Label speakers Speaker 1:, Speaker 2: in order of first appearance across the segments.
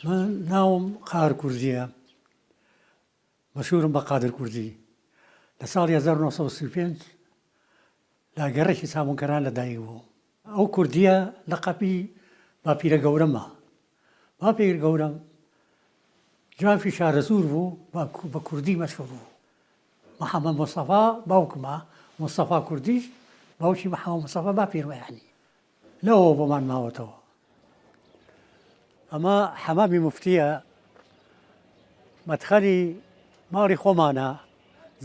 Speaker 1: من ناوم قار کوردیە مەشهورم بە قادر کوردی لە ساڵی 1935 لا گەڕێکی سامونکەران لەدایک بوو. ئەو کوردیە لەقەبی باپیرە گەورەمە. باپیر گەورەم جوافی شارە زوور بوو بە کوردی مەشهور بوو. محەممەد مستەفا باوکمە، مستەفا کوردیش باوکی محەممەد مستەفا باپیرمە. یعنی لەوە بۆمان ماوەتەوە. ئەمە حەمامی موفتیە مەدخەلی ماڵی خۆمانە.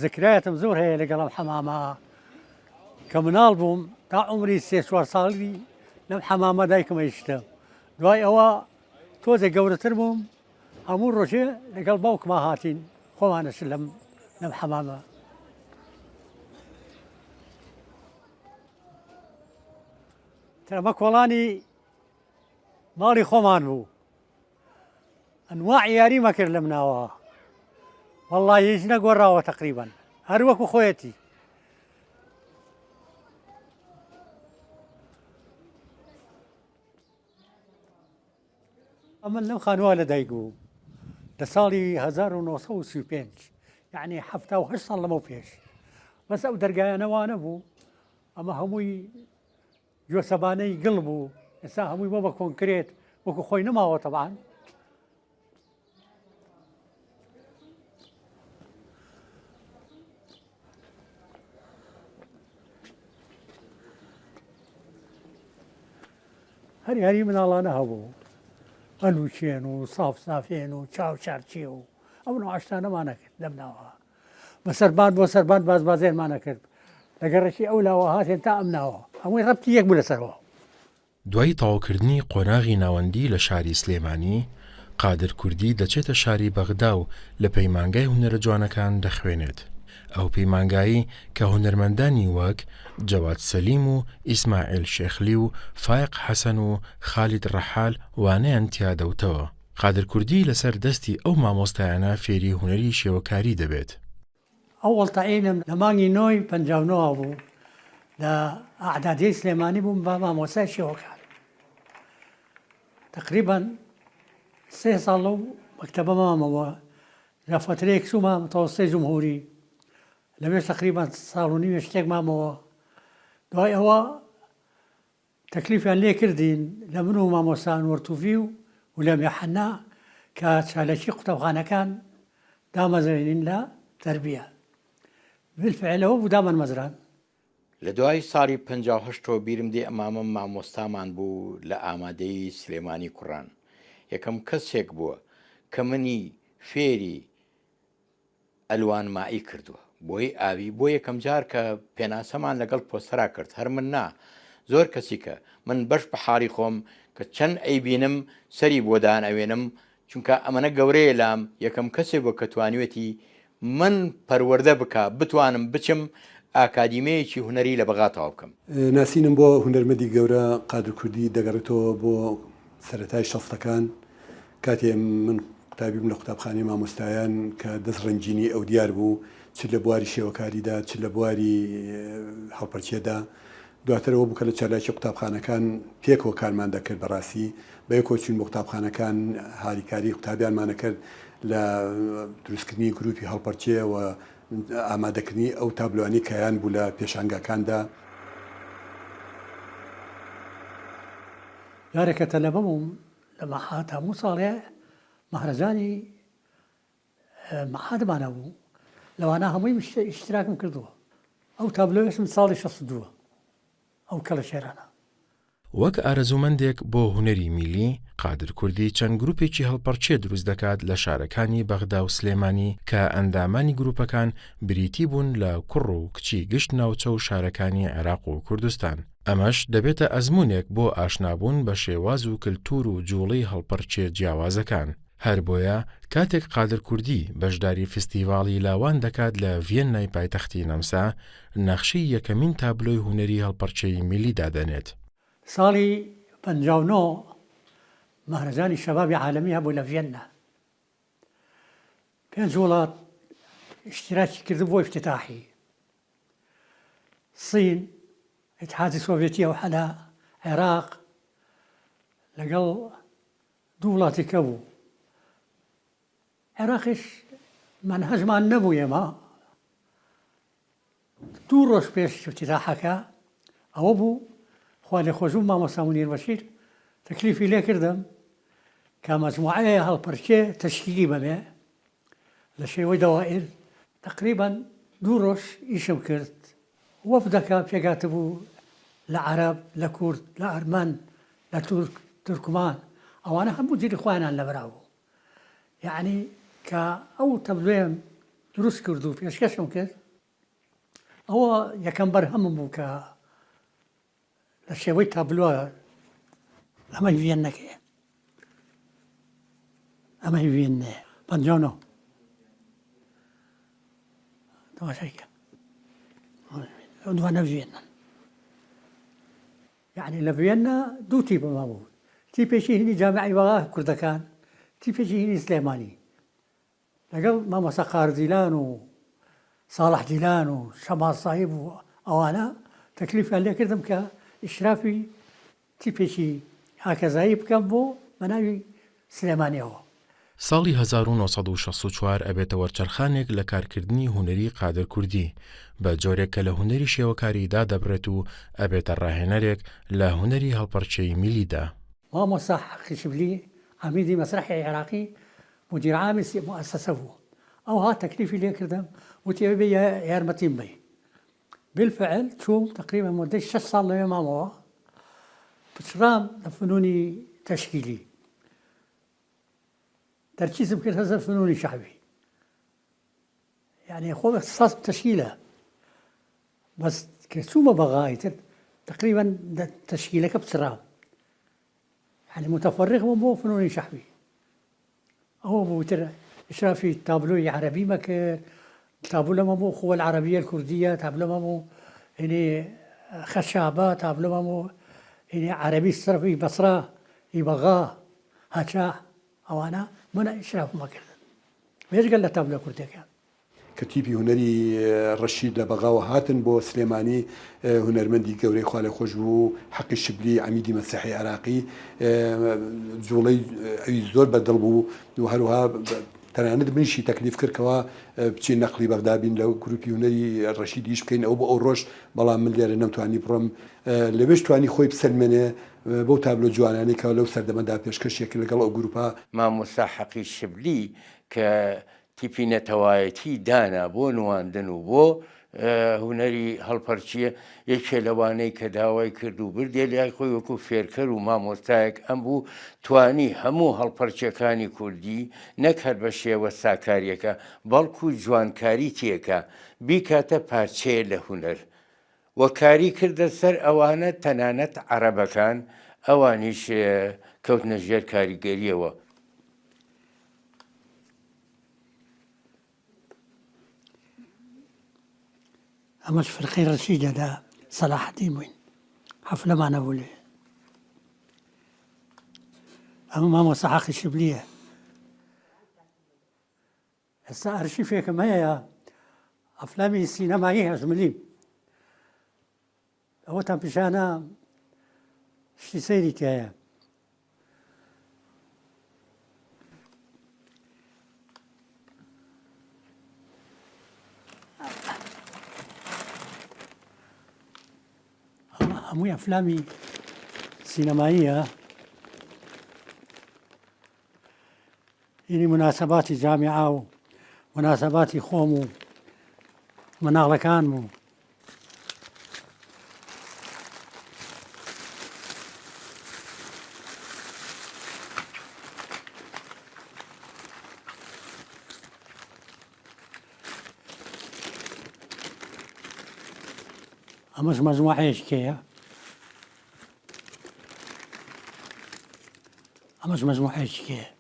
Speaker 1: ذکرایەتم زۆر هەیە لەگەڵ ئەم حەمامە کە مناڵ بووم تا عمری 3-4 ساڵی لەم حەمامە دایکم ئەیشتە. دوای ئەوە تۆزێ گەورەتر بووم هەموو ڕۆژێ لەگەڵ باوکما هاتین خۆمانەش لەم حەمامە. ئەمە کۆڵانی ماڵی خۆمان بوو. ئەنواع یاریمە کرد لەم ناوە. وەڵڵی هیچ نەگۆڕاوە تەقریبەن هەر وەکو خۆیەتی. ئەمە لەم خانووە لەدایک بوو لە ساڵی 1935 یعنی 78 ساڵ لەمە پێش. بەس ئەو دەرگایانەوانە بوو. ئەمە هەمووی گوێسەبانەی گڵ بوو. ئێستا هەمووی بۆ بە کۆنکرێت وەکو خۆی نەماوە تەبعاً. هەری مناڵانە هەبوو، ئەلوچێن و ساف سافێن و چاو چارچێ و ئەو نەواشتانەمانە کرد لەم ناوە. بە سەربان بۆ سەربان بازبازێنمانە کرد لەگەڕێکی ئەو لاوە هاتێن تا ئەم ناوە هەمووی ڕەبتی یەک بوو لەسەرەوە.
Speaker 2: دوای تەواوکردنی قۆناغی ناوەندی لە شاری سلێمانی، قادر کوردی دەچێتە شاری بەغدا و لە پەیمانگای هونەرە جوانەکان دەخوێنێت. ئەو پەیمانگایی کە هونەرمەندانی وەک جەواد سەلیم و ئیسماعیل شێخلی و فایق حەسەن و خالید ڕەحال وانەیان تیادەوتەوە. قادر کوردی لەسەر دەستی ئەو مامۆستایانە فێری هونەری شێوەکاری دەبێت.
Speaker 1: ئەوڵ تەعینم لە مانگی 9 بوو لە ئەعدادیەی سلێمانی بووم بە مامۆستای شێوەکار. تقریباً 3 ساڵ لەو مەکتەبە مامەوە لە فترەیەک چوومە متەوەسطەی جمهوری لەوێش تقریباً ساڵ و نیوێ شتێک مامەوە. دوای ئەوە تەکلیفیان لێ کردین لە من و مامۆستان وەرتوڤی و لە میحەنا کە چالەکی قوتابخانەکان دامەزرێنین لە تەربیە. بالفعلەوە بوو دامەزران.
Speaker 3: لە دوای ساڵی 58 بیرم دێ ئەمامە مامۆستامان بوو لە ئامادەی سلێمانی کوڕان. یەکەم کەسێک بووە کە منی فێری ئەلوان مائی کردووە بۆی ئاوی بۆ یەکەم جار کە پێناسەمان لەگەڵ پۆستەرا کرد. هەر من نا زۆر کەسی کە من بەش بە حاڵی خۆم کە چەند ئەیبینم سەری بۆدان ئەوێنم چونکە ئەمەنە گەورەیە لام یەکەم کەسێک بۆ کە توانیوێتی من پەروەردە بکە بتوانم بچم ئاکادیمەیەکی هونەری لە بەغاتەوە بکەم.
Speaker 4: ناسینم بۆ هونەرمەندی گەورە قادر کوردی دەگەڕێتەوە بۆ سەرەتای شەستەکان کاتێ من قوتابیم لە قوتابخانەی مامۆستایان کە دەست ڕەنجینی ئەو دیار بوو چ لە بواری شێوەکاریدا چ لە بواری هەڵپەرچێدا. دواترەوە بوو کە لە چالاکی قوتابخانەکان پێکەوە کارمان دەکرد بەڕاستی بە یەکۆ چوین بۆ قوتابخانەکان هاریکاری قوتابیانمانە کرد لە دروستکردنی گروپی هەڵپەرچێ و ئامادەکردنی ئەو تابلوانی کەیان بوو لە پێشانگاکاندا.
Speaker 1: یارێکە تەلەبە بووم لە مەحات هەموو ساڵێ مەهرەجانی مەحاتمانە بوو لەوانە هەمووی ئیشتراکم کردووە. ئەو تابلۆیشم ساڵی 62 ئەو کەڵە شێرانە.
Speaker 2: وەک ئارەزومەندێک بۆ هونەری میلی، قادر کوردی چەند گروپێکی هەڵپەرچێ دروست دەکات لە شارەکانی بەغدا و سلێمانی کە ئەندامانی گروپەکان بریتی بوون لە کوڕ و کچی گشت ناوچە و شارەکانی عێراق و کوردستان. ئەمەش دەبێتە ئەزموونێک بۆ ئاشنابوون بە شێواز و کلتور و جوڵەی هەڵپەرچێ جیاوازەکان. هەر بۆیە کاتێک قادر کوردی بەشداری فستیڤاڵی لاوان دەکات لە ڤێنای پایتەختی نەمسا، نەخشەی یەکەمین تابلۆی هونەری هەڵپەرچەی میلی دادەنێت.
Speaker 1: ساڵی 59 مەهرەجانی شەبابی عالەمی هەبوو لە ڤێننا. 5 وڵات اشتراکی کرد بۆ افتتاحی. سین، اتحادی سۆڤێتی ئەو حەلا، عێراق لەگەڵ دوو وڵاتی کە بوو عراقش منهجمان نبووە ما دوو ڕۆژ پێش افتتاحەکە ئەوە بوو خوا لێ خۆشبوو مامۆستا مونیر بەشیر تەکلیفی لێ کردم کە مەجموعەیە هەڵپەرچێ تەشکیلی بەبێ لە شێوەی دەوائر تقریبا دوو ڕۆژ ئیشم کرد وەفدەکە پێگاتە بوو لە عەرەب لە کورد لە ئەرمەن لە تورکمان ئەوانە هەموو جێری خۆیانان لەبەرا بوو یعنی کە ئەو تەبلۆیەم دروست کرد و پێشکەشم کرد ئەوە یەکەم بەرهەمم بوو کە لە شێوەی تابلۆ ئەمە ڤێن نەکەیە ئەمە ڤێن نێ پەنجاونەوە تەماشایکە ئەو دوانە ڤێنن یعنی لە ڤێنە دوو تیپەمە بوو تیپێکی هینی جامعی بەغا کوردەکان تیپێکی هینی سلێمانی لەگەڵ مامۆستا قاردیلان و ساڵح دیلان و شەماڵ ساحیب و ئەوانە تەکلیفیان لێ کردم کە ئیشرافی تیپێکی هاکەزایی بکەم بۆ بەناوی سلێمانیەوە.
Speaker 2: ساڵی 1964 ئەبێتە وەرچەرخانێک لە کارکردنی هونەری قادر کوردی بە جۆرێک کە لە هونەری شێوەکاریدا دەبرێت و ئەبێتە ڕاهێنەرێک لە هونەری هەڵپەرچەی میلیدا.
Speaker 1: مامۆستا حەقی شبلی عەمیدی مەسرحی عێراقی مدیر عامی مؤسسە بوو ئەوها تەکلیفی لێ کردم وتی بێ یارمەتیم بی بالفعل چوم تقریبا مدەی 6 ساڵ لەوێ مامەوە پچرام لە فنونی تەشکیلی تركيزم كل هذا الفنون شعبي يعني خو اختصاص تشكيله بس كسومه بغاية تقريبا تشكيله كبسرام يعني متفرغ مو فنون شعبي هو بو ترى اشرافي تابلوي عربي مكر تابلو مو خو العربيه الكرديه تابلو مو يعني خشابه تابلو مو يعني عربي الصرفي بصره يبغاه هاتشاه او انا من اشراف ما كردن ليش قال له تابلو كرديه
Speaker 4: کەتیبی هوەری ڕەشید لە بەغاوە هاتن بۆ سلێمانی هونەرمەندی گەورەی خوا لێ خۆش بوو حەقی شبلی عەمیدی مەسیحی عێراقی جوڵەی ئەوی زۆر بەدڵ بوو و هەروها تەنانەت منیشی تەکلیف کردکەوە بچین نەقلی بەغدابین لەو گروپی هوەری ڕەشیدیش بکەین ئەو بۆ ئەو ڕۆژ بەڵام من لێرە نەمتوانی بڕۆم لەوێش توانی خۆی بسەلمێنێ بۆ تابلۆ جوانانەی کە لەو سەردەمەدا پێشکەشێکی لەگەڵ ئەو گروپا
Speaker 3: مامۆستا حەقی شبلی کە تیپی نەتەوایەتی دانا بۆ نواندن و بۆ هونەری هەڵپەرچیە یەکێ لەوانەی کە داوای کرد و بردێ لای خۆی وەکو فێرکەر و مامۆستایەک ئەم بوو توانی هەموو هەڵپەرچیەکانی کوردی نەک هەر بە شێوە ساکاریەکە بەڵکو جوانکاری تێکە بیکاتە پارچەیە لە هونەر وەکاری کردە سەر ئەوانە تەنانەت عەرەبەکان ئەوانیش کەوتنە ژێر کاریگەریەوە.
Speaker 1: أمش في الخير رشيدة دا صلاح الدين وين حفلة معنا بولي أما ماما صحاق الشبلية هسا أرشيفية كما هي أفلامي السينمائية أجملين أوتا بشانا شي سيري تايا هموي أفلامي سينمائية يعني مناسبات جامعة ومناسبات خوم ومناغلكان أمش مجموعة إيش كيا أمش مجموعة إيش كيا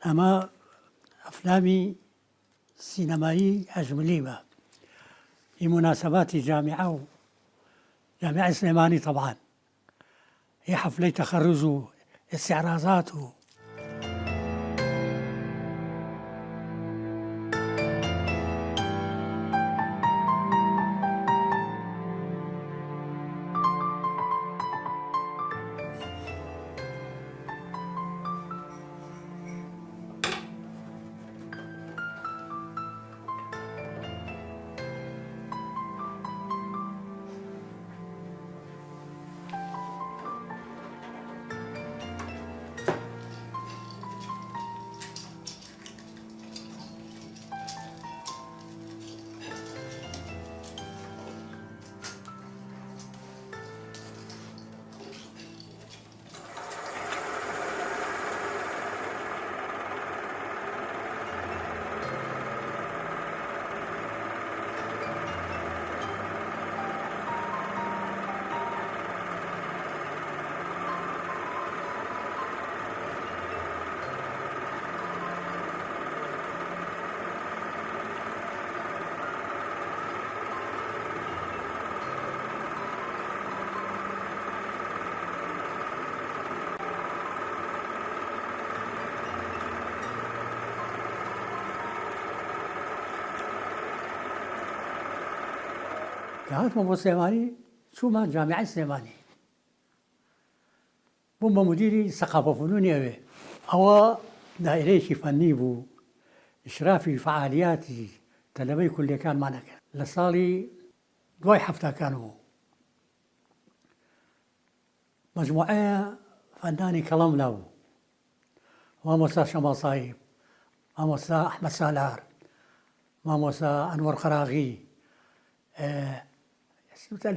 Speaker 1: أما أفلامي سينمائي أجمليمة في مناسبات جامعة جامعة سليماني طبعا هي حفلة تخرج استعراضات كهاتم بۆ سلێمانی چوومان جامعای سلێمانی بووم بە مدیری سەقافە فنوونی ئەوێ ئەوە دایرەیەکی فەنی بوو ئیشرافی فعالیاتی تەلەبەی کولیەکانمان نەکرد لە ساڵی دوای هەفتاکان بوو مەجموعەیە فەنانی کەڵەم نابوو مامۆستا شەماڵ ساحیب مامۆستا ئەحمەد سالار مامۆستا ئەنوەر قەراغی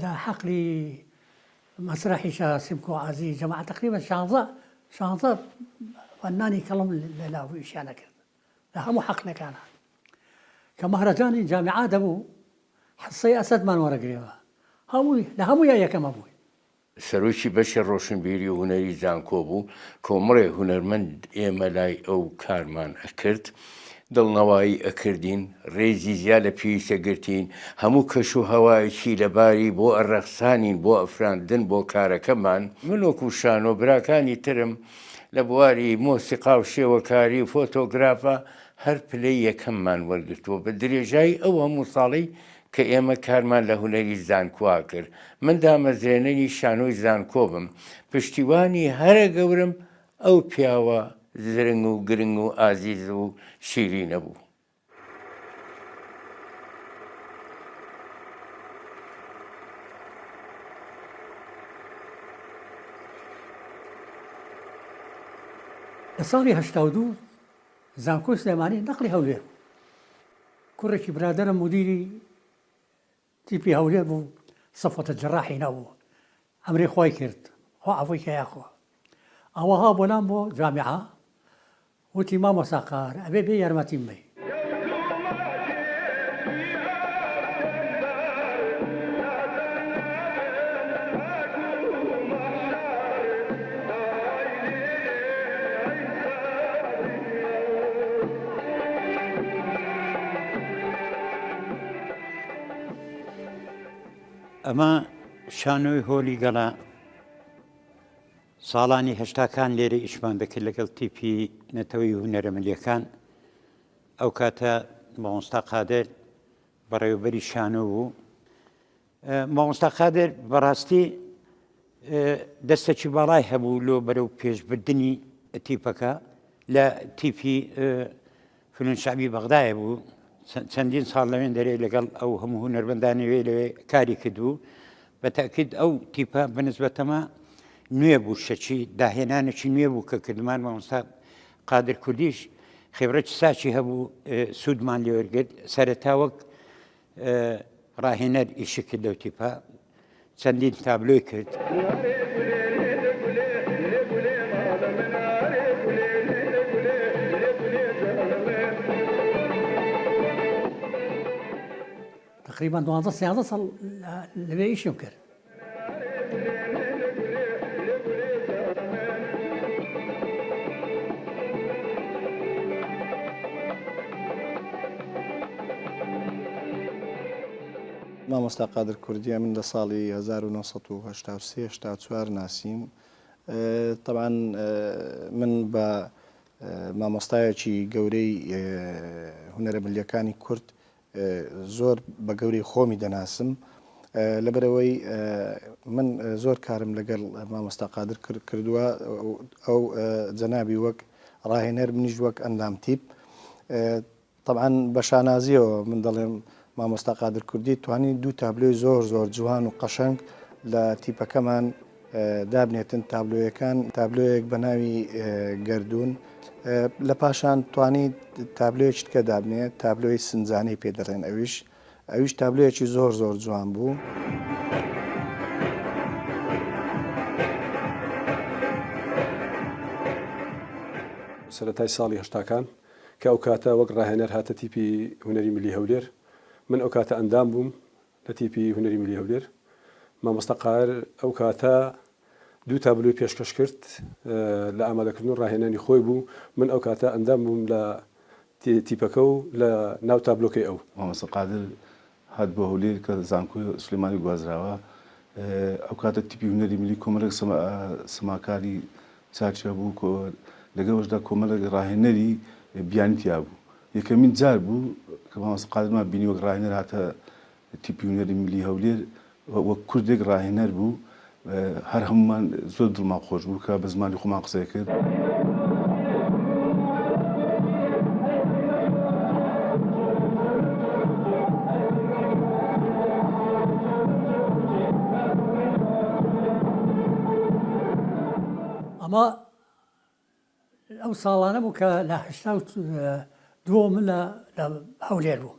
Speaker 1: لە حەقلی مسرحی شاه سیمکۆ عەزیز جەماعە تقریبا 16 فەنانی کەڵەم لە لاویشیانە کرد لە هەموو حەقلەکانە کە مەهرەجانی جامعا دەبوو حسەی ئەسەدمان وەرەگرێەوە لە هەموویە یەکەمە بووی
Speaker 3: سەرۆکی بەشی ڕۆشنبیری و هونەری زانکۆ بوو کۆمەڵێ هونەرمەند ئێمە لای ئەو کارمان ئەکرد دڵنەوایی ئەکردین ڕێزی زیاد لە پێویستەگرتین هەموو کەش و هەوایەکی لەباری بۆ ئەڕەخسانین بۆ ئەفراندن بۆ کارەکەمان من وەکو شانۆ براکانی ترم لە بواری مۆسیقا و شێوەکاری و فۆتۆگرافە هەر پلەی یەکەممان وەرگرتووە بە درێژایی ئەو هەموو ساڵی کە ئێمە کارمان لە هونەری زانکۆ کرد من دامەزرێنەری شانۆی زانکۆ بم پشتیوانی هەرە گەورم ئەو پیاوە زرنگ و گرنگ و ئازیز و شیرینە بوو.
Speaker 1: لە ساڵی 82 زانکۆ سلێمانی نەقلی هەولێر کوڕێکی برادرم مدیری تیپی هەولێر بوو سەفەتە جەراحی نەبوو ئەمرێ خۆی کرد خوا عەفوی کە یاخوا ئەوەها بۆلام بۆ جامعا وتی مامۆستا قار ئەبێ بێ یارمەتیم بێ
Speaker 5: ئەمە شانۆی هۆلی گەڵا ساڵانی هەشتاکان لێرە ئیشمان دەکرد لەگەڵ تیپی نەتەوەی هونەرە ملیەکان ئەو کاتە مامۆستا قادر بەڕێوەبەری شانۆ بوو مامۆستا قادر بەڕاستی دەستێکی باڵای هەبوو لۆ بەرەو پێشبردننی تیپەکە لە تیپی فنون شعبی بەغدایە بوو چەندین ساڵ لەوێن دەرێ لەگەڵ ئەو هەموو هونەرمەندانەوێ لەوێ کاری کردبوو بە تاکید ئەو تیپە بەنسبەتەمە نوێ بوو شەچی داهێنانێکی نوێ بوو کە کردمان مامۆستا قادر کوردیش خێبرەی ساچی هەبوو سوودمان لێ وەرگرت سەرەتا وەک ڕاهێنەر ئیشی کرد لەو تیپە چەندین تابلۆی کرد.
Speaker 1: تقریبا 12 ساڵ لەوێ ئیشم کرد
Speaker 6: مامۆستا قادر کوردیە من لە ساڵی 1984 ناسیم طبعاً من بە مامۆستایەکی گەورەی هونەرە ملیەکانی کورد زۆر بە گەورەی خۆمی دەناسم لەبەرەوەی من زۆر کارم لەگەڵ مامۆستا قادر کردووە ئەو جەنابی وەک ڕاهێنەر منیش وەک ئەندام تیپ طبعاً بە شانازیەوە من دەڵێم مامۆستا قادر کوردی توانی دوو تابلۆی زۆر جوان و قەشەنگ لە تیپەکەمان دابنێتن تابلۆیەکان تابلۆیەک بە ناوی گەردوون لە پاشان توانی تابلۆیەکی کە دابنێت تابلۆی سنجانەی پێدەڕێن ئەویش تابلۆیەکی زۆر جوان بوو.
Speaker 4: سەرەتای ساڵی هەشتاکان کە ئەو کاتە وەک ڕاهێنەر هاتە تیپی هونەری ملی هەولێر من ئەو کاتە ئەندام بووم لە تیپی هونەری ملی هەولێر مامۆستا قادر ئەو کاتە دوو تابلۆی پێشکەش کرد لە ئامادەکردن و ڕاهێنانی خۆی بوو من ئەو کاتە ئەندام بووم لە تیپەکە و لە ناو تابلۆکەی ئەو
Speaker 7: مامۆستا قادر هات بۆ هەولێر کە زانکۆی سلێمانی گوازراوە ئەو کاتە تیپی هونەری ملی کۆمەڵێک سەماکاری چاکچە بوو لەگەڵشدا کۆمەڵێک ڕاهێنەری بیانیتیا بوو یەکەمین جار بوو کە مامۆستا قادرمان بینی وەک ڕاهێنەر هاتە تیپی هونەری میلی هەولێر وەک کوردێک ڕاهێنەر بوو هەر هەمومان زۆر دڵمان خۆش بوو کە بە زمانی خۆمان قسەی کرد.
Speaker 1: ئەمە ئەو ساڵانە بوو کە لە هشتا و دووە من لە هەولێر بوو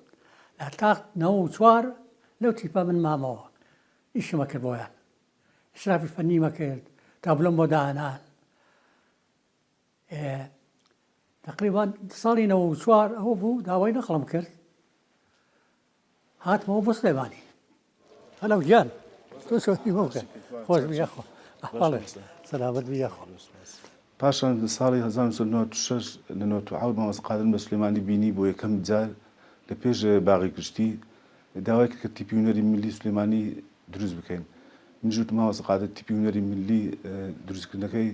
Speaker 1: لە تاق 94 لەو تیپە من مامەوە ئیشمە کرد بۆیان ئشرافی فەنیمە کرد تابلۆم بۆ داهێنان تقریبان ساڵی 94 ئەوە بوو داوای نەقڵم کرد هاتمەوە بۆ سلێمانی هەلو گیان تۆ چۆنی بۆ بکە خۆش بیاخۆ سەلامەت بیاخۆ.
Speaker 7: پاشان ساڵی 1996 لە 1970 مامۆستا قادر بە سلێمانی بینی بۆ یەکەم جار لە پێش باغی کشتی داوای کرد کە تیپی هونەری میلی سلێمانی دروست بکەین. من ژووت مامۆستا قادر تیپی هونەری میلی دروستکردنەکەی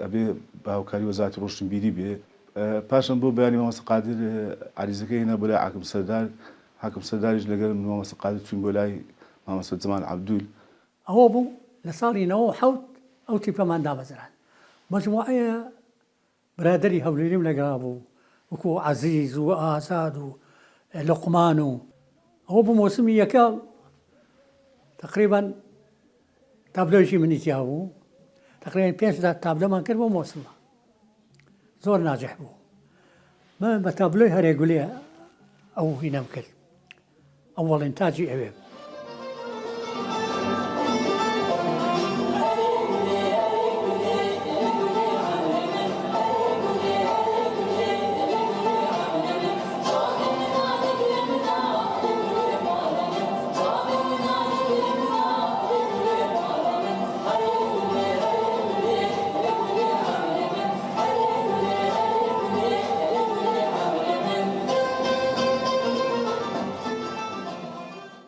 Speaker 7: ئەبێ باوکاری وەزارەتی ڕۆشنبیری بێ. پاشان بۆ بەیانی مامۆستا قادر عریزەکەی هێنا بۆ لای حاکم سەردار، حاکم سەرداریش لەگەڵ مامۆستا قادر چوین بۆ لای مامۆستا جەمال عەبدول.
Speaker 1: ئەوە بوو لە ساڵی 97 ئەو تیپەمان دامەزران مەجموعەیە برادری هەولێریم لەگەڵا بوو وەکو عەزیز و ئازاد و لوقمان و ئەوە بوو مۆسمی یەکە تقریبا تابلۆیشی منیتیا بوو تقریبا 5 تابلۆمان کرد بۆ مۆسمە زۆر ناجح بوو من بە تابلۆی هەرێگولێ ئەو هینەم کرد ئەوڵین تاجی ئەوێ.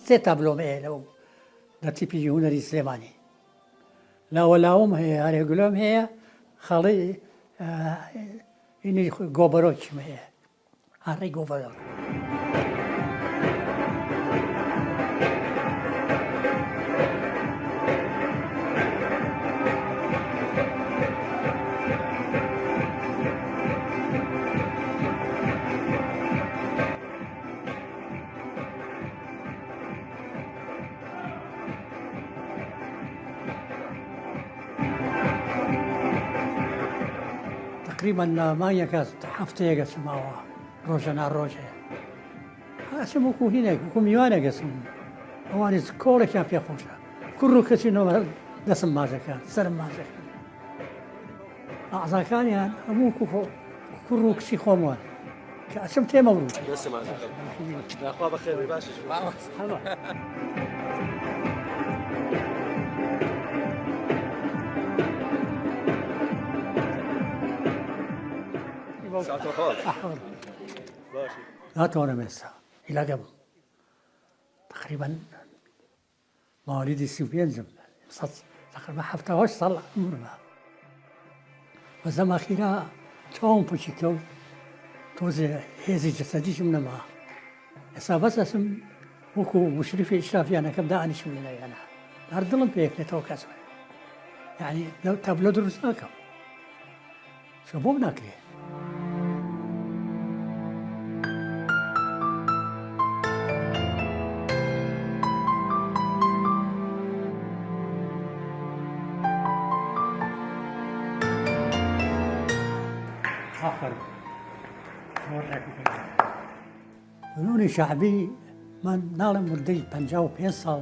Speaker 1: سێ تابلۆم هەیە لەو لە تیپی هونەری سلێمانی لاوەلاوم هەیە هەرێگولۆم هەیە خەڵی ئینی گۆبەرۆکیم هەیە هەڕێی گۆبەرۆک. تقریبا مانگێکە هەفتەیە گەچمەوە ڕۆژە ناڕۆژێ ئەچم وەکو هینێک وەکو میوانە گەچم ئەوانی کۆڵێکیان پێخۆشە کوڕ و کەچینەوە دەسم ماژەکان سەرم ماژەکان ئەعزاکانیان هەموو کوڕ و کچی خۆموان کە ئەچم تێمەڕوو ناتوانم ئێستا هیلاگەم تقریبا ماوەلیدی 35م تقریبا 78 ساڵ عمرمە بە زەماخیرا چاوم پوچی کەوت تۆزێ هێزی جەسەدیشم نەما ئێستا بەس ئەسم وەکو مشرفی ئیشرافیانەکەم دائانیشم لە لایەنە هەر دڵم پێ یەکێتەوە کەسە یعنی لەو تابلۆ دروست ناکەم چۆ بۆم ناکرێت. فنونی شعبی من ناڵم مردەی 55 ساڵ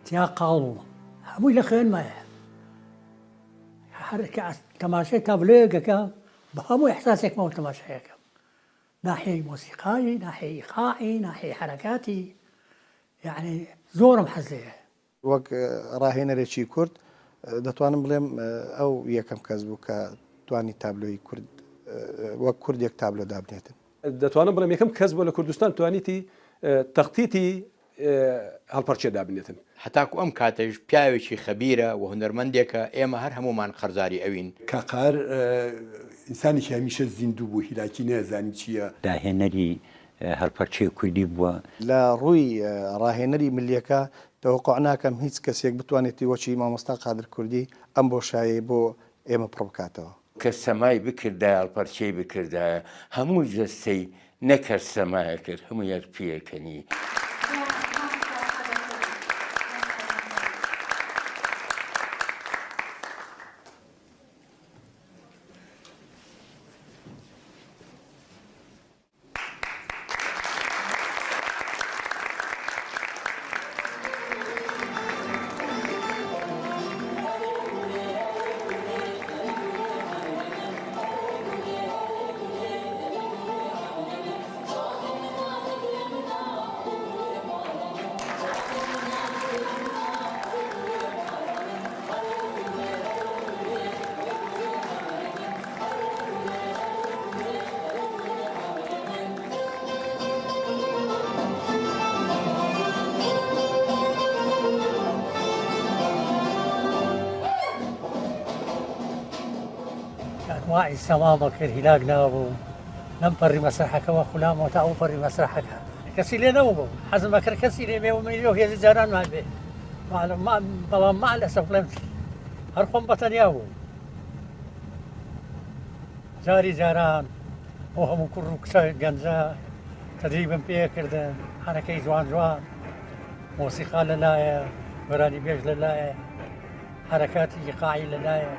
Speaker 1: تیا قاڵ بوو هەمووی لە خوێنمایە هەرکە تەماشای تابلۆیەکەکە بە هەموو ئەحساسێکمەوە تەماشایەکەم ناحیەی مۆسیقایی ناحیەی ئیقاعی ناحیەی حەرەکاتی یعنی زۆرم حەز لێیە.
Speaker 6: وەک ڕاهێنەرێکی کورد دەتوانم بڵێم ئەو یەکەم کەس بوو کە توانی تابلۆی کورد وەک کوردێک تابلۆ دابنێتن.
Speaker 8: دەتوانم بڵێم یەکەم کەس بۆ لە کوردستان توانیتی تەختیتی هەڵپەرچێ دابنێتن.
Speaker 3: هەتاکو ئەم کاتەش پیاوێکی خەبیرە و هونەرمەندێکە ئێمە هەر هەمومان خەرزاری ئەوین.
Speaker 4: کاقار ئینسانێکی هەمیشە زیندوو بوو هیلاکی نەزانی چییە
Speaker 5: داهێنەری هەڵپەرچێ کوردی بووە.
Speaker 6: لە ڕووی ڕاهێنەری ملیەکە تەوقع ناکەم هیچ کەسێک بتوانێتی وەچی مامۆستا قادر کوردی ئەم بۆشایە بۆ ئێمە پڕ بکاتەوە.
Speaker 3: کە سەمای بکردای هەڵپەرچەی بکردایە هەموو جەستەی نەکرد سەمایە کرد هەموو یەرپیەکەنی.
Speaker 1: واعي السماء بكر هلاك نابو نمبر مسرحك وخلام وتأوفر مسرحك كسيلي نوبو حزم بكر كسيلي بيو ميلو هي زجران ما بيه ما بلا مع الأسف لم هرقم بطنياو جاري جاران وهم كرو كسا جنزا تدريبا بيه كردن حركي جوان موسيقى للايا وراني بيج للايا حركات إيقاعي للايا